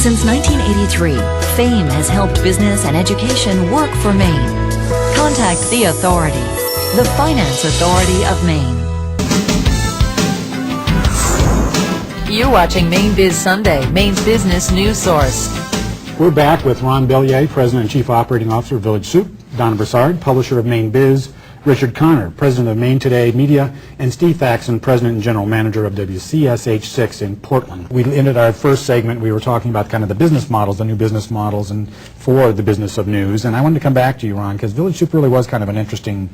Since 1983, FAME has helped business and education work for Maine. Contact the authority, the Finance Authority of Maine. You're watching Mainebiz Sunday, Maine's business news source. We're back with Ron Belyea, President and Chief Operating Officer of VillageSoup, Donna Brassard, publisher of Mainebiz, Richard Connor, President of MaineToday Media, and Steve Thaxton, President and General Manager of WCSH 6 in Portland. We ended our first segment, we were talking about kind of the business models, the new business models, and for the business of news. And I wanted to come back to you, Ron, because VillageSoup really was kind of an interesting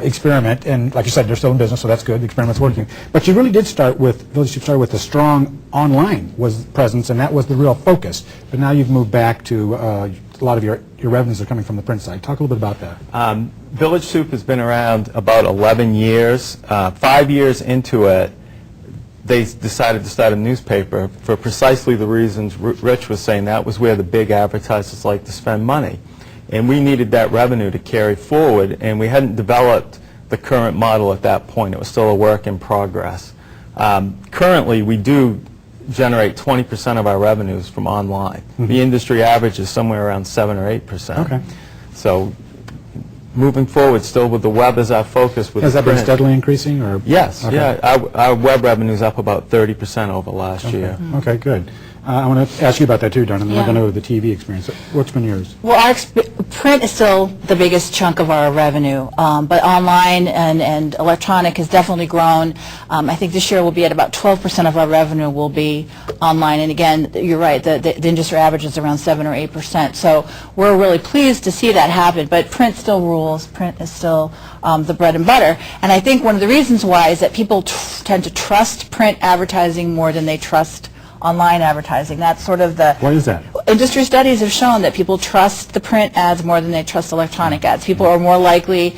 experiment. And like you said, they're still in business, so that's good. The experiment's working. But you really did start with, VillageSoup started with a strong online presence, and that was the real focus. But now you've moved back to a lot of your revenues are coming from the print side. Talk a little bit about that. VillageSoup has been around about 11 years. 5 years into it, they decided to start a newspaper for precisely the reasons Rich was saying. That was where the big advertisers like to spend money. And we needed that revenue to carry forward, and we hadn't developed the current model at that point. It was still a work in progress. Currently, we do generate 20% of our revenues from online. Mm-hmm. The industry average is somewhere around 7 or 8%. Okay. So moving forward, still with the web as our focus. With Has that been steadily increasing? Or? Yes. Okay. Yeah. Our web revenue is up about 30% over last year. Mm-hmm. Okay, good. I want to ask you about that too, Donna. I want to know the TV experience. What's been yours? Well, our print is still the biggest chunk of our revenue, but online and electronic has definitely grown. I think this year will be at about 12% of our revenue will be online. And again, you're right, the industry average is around 7 or 8%. So we're really pleased to see that happen. But print still rules. Print is still the bread and butter. And I think one of the reasons why is that people tend to trust print advertising more than they trust online advertising. That's sort of the... Why is that? Industry studies have shown that people trust the print ads more than they trust electronic ads. People are more likely...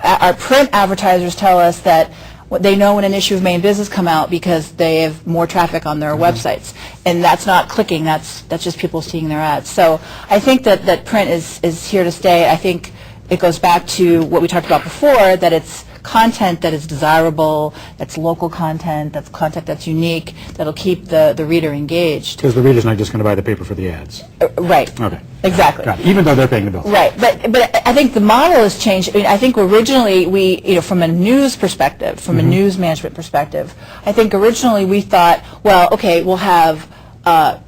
Our print advertisers tell us that they know when an issue of Maine Business come out because they have more traffic on their websites. And that's not clicking. That's just people seeing their ads. So I think that print is here to stay. I think it goes back to what we talked about before, that it's content that is desirable, that's local content, that's content that's unique, that'll keep the reader engaged. Because the reader's not just going to buy the paper for the ads. Right. Okay. Exactly. Got it. Even though they're paying the bill. Right. But I think the model has changed. I mean, I think originally we, from a news perspective, from a news management perspective, I think originally we thought, well, okay, we'll have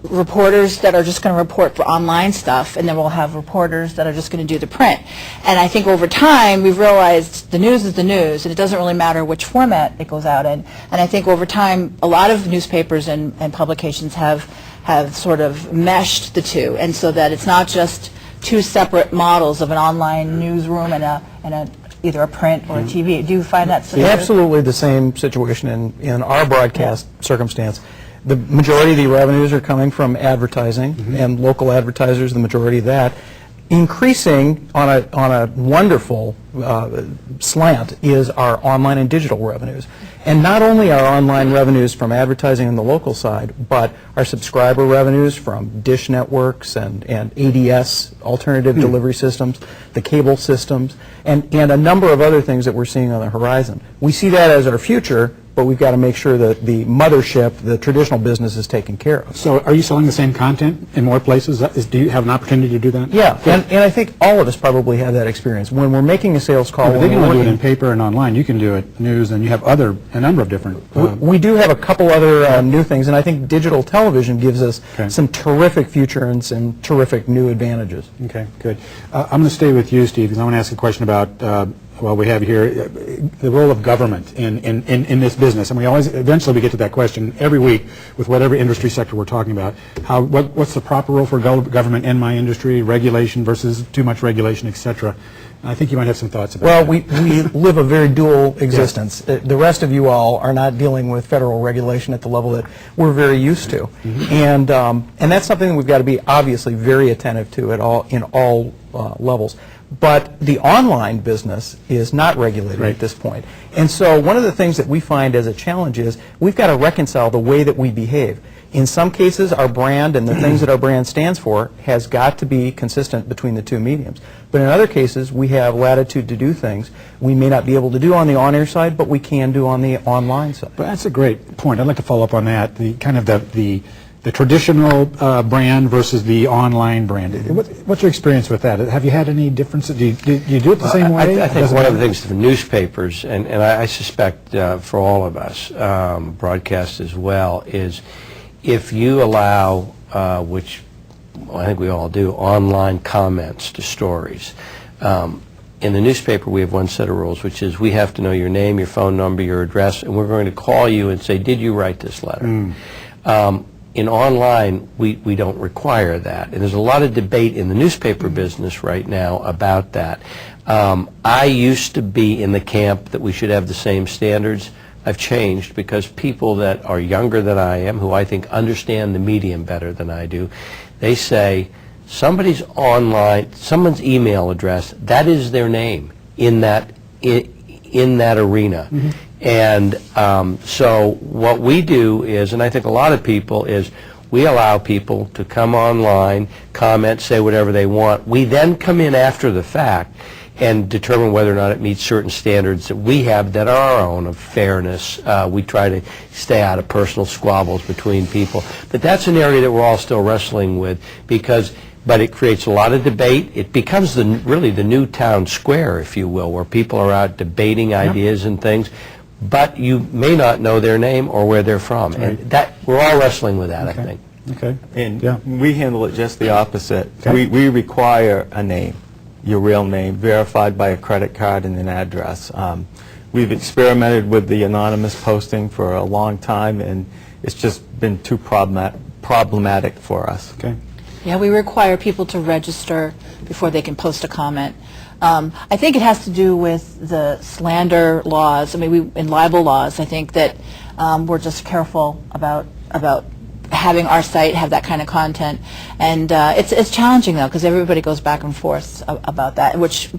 reporters that are just going to report for online stuff, and then we'll have reporters that are just going to do the print. And I think over time we've realized the news is the news, and it doesn't really matter which format it goes out in. And I think over time a lot of newspapers and publications have sort of meshed the two, and so that it's not just two separate models of an online newsroom and either a print or a TV. Do you find that similar? Absolutely the same situation in our broadcast circumstance. The majority of the revenues are coming from advertising, and local advertisers, the majority of that. Increasing on a wonderful slant is our online and digital revenues. And not only our online revenues from advertising on the local side, but our subscriber revenues from dish networks and ADS, alternative delivery systems, the cable systems, and a number of other things that we're seeing on the horizon. We see that as our future, but we've got to make sure that the mothership, the traditional business, is taken care of. So are you selling the same content in more places? Do you have an opportunity to do that? Yeah, and I think all of us probably have that experience. When we're making a sales call, they can do it in paper and online. You can do it news, and you have a number of different... we do have a couple other new things, and I think digital television gives us some terrific future and some terrific new advantages. Okay, good. I'm going to stay with you, Steve, because I want to ask a question about... well, we have here the role of government in this business, and we always eventually we get to that question every week with whatever industry sector we're talking about. What's the proper role for government in my industry? Regulation versus too much regulation, etc. I think you might have some thoughts about that. Well, we live a very dual existence. Yes. The rest of you all are not dealing with federal regulation at the level that we're very used to, and that's something that we've got to be obviously very attentive to in all levels. But the online business is not regulated at this point. And so one of the things that we find as a challenge is we've got to reconcile the way that we behave. In some cases, our brand and the things that our brand stands for has got to be consistent between the two mediums. But in other cases, we have latitude to do things we may not be able to do on the on-air side, but we can do on the online side. But that's a great point. I'd like to follow up on that. The kind of the the traditional brand versus the online brand. What's your experience with that? Have you had any differences? Do you do it the same way? I think one of the things for newspapers, and I suspect for all of us, broadcast as well, is if you allow, which I think we all do, online comments to stories. In the newspaper, we have one set of rules, which is we have to know your name, your phone number, your address, and we're going to call you and say, did you write this letter? In online, we don't require that. And there's a lot of debate in the newspaper business right now about that. I used to be in the camp that we should have the same standards. I've changed because people that are younger than I am, who I think understand the medium better than I do, they say, somebody's online, someone's email address, that is their name in that arena. And so what we do is, and I think a lot of people, is we allow people to come online, comment, say whatever they want. We then come in after the fact and determine whether or not it meets certain standards that we have that are our own of fairness. We try to stay out of personal squabbles between people. But that's an area that we're all still wrestling with but it creates a lot of debate. It becomes really the new town square, if you will, where people are out debating ideas and things, but you may not know their name or where they're from. Right. And that we're all wrestling with that, I think. Okay. And we handle it just the opposite. Okay. We require a name, your real name, verified by a credit card and an address. We've experimented with the anonymous posting for a long time, and it's just been too problematic for us. Okay. Yeah, we require people to register before they can post a comment. I think it has to do with the slander laws. I mean, in libel laws, I think that we're just careful about having our site have that kind of content. And it's challenging, though, because everybody goes back and forth about that, which,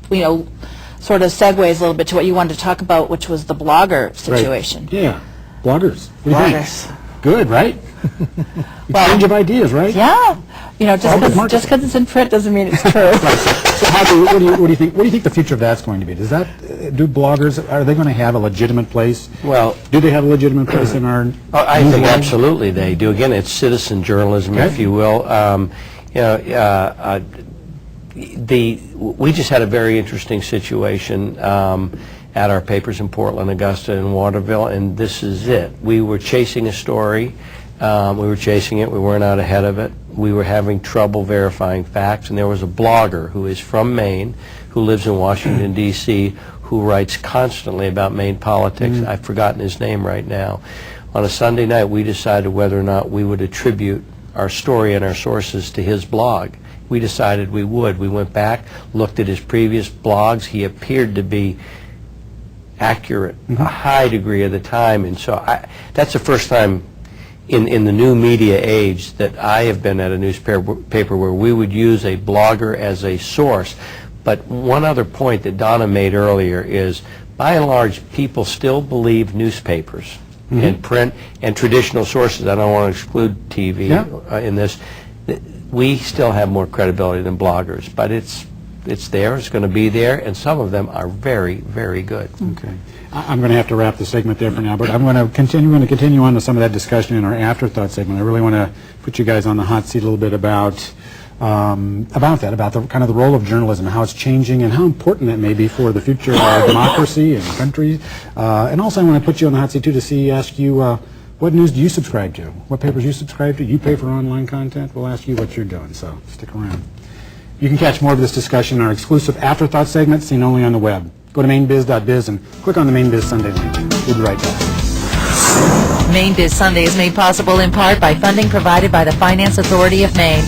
sort of segues a little bit to what you wanted to talk about, which was the blogger situation. Right. Yeah, bloggers. What do you Bloggers. think? Good, right? Exchange of ideas, right? Yeah. Just because it's in print doesn't mean it's true. So what do you think? What do you think the future of that's going to be? Do bloggers, are they going to have a legitimate place? Well, do they have a legitimate place in our? I think absolutely they do. Again, it's citizen journalism, if you will. We just had a very interesting situation at our papers in Portland, Augusta, and Waterville, and this is it. We were chasing a story. We were chasing it. We weren't out ahead of it. We were having trouble verifying facts, and there was a blogger who is from Maine, who lives in Washington, D.C., who writes constantly about Maine politics. I've forgotten his name right now. On a Sunday night, we decided whether or not we would attribute our story and our sources to his blog. We decided we would. We went back, looked at his previous blogs. He appeared to be accurate a high degree of the time, and so that's the first time in the new media age that I have been at a newspaper where we would use a blogger as a source. But one other point that Donna made earlier is, by and large, people still believe newspapers and print and traditional sources. I don't want to exclude TV in this. We still have more credibility than bloggers, but it's there, it's going to be there, and some of them are very, very good. Okay. I'm going to have to wrap the segment there for now, but I'm going to continue on to some of that discussion in our afterthought segment. I really want to put you guys on the hot seat a little bit about the kind of the role of journalism, how it's changing, and how important that may be for the future of our democracy and country. And also I want to put you on the hot seat too to ask you what news do you subscribe to? What papers you subscribe to? You pay for online content? We'll ask you what you're doing, so stick around. You can catch more of this discussion in our exclusive Afterthought segment, seen only on the web. Go to mainebiz.biz and click on the Mainebiz Sunday link. We'll be right back. Mainebiz Sunday is made possible in part by funding provided by the Finance Authority of Maine.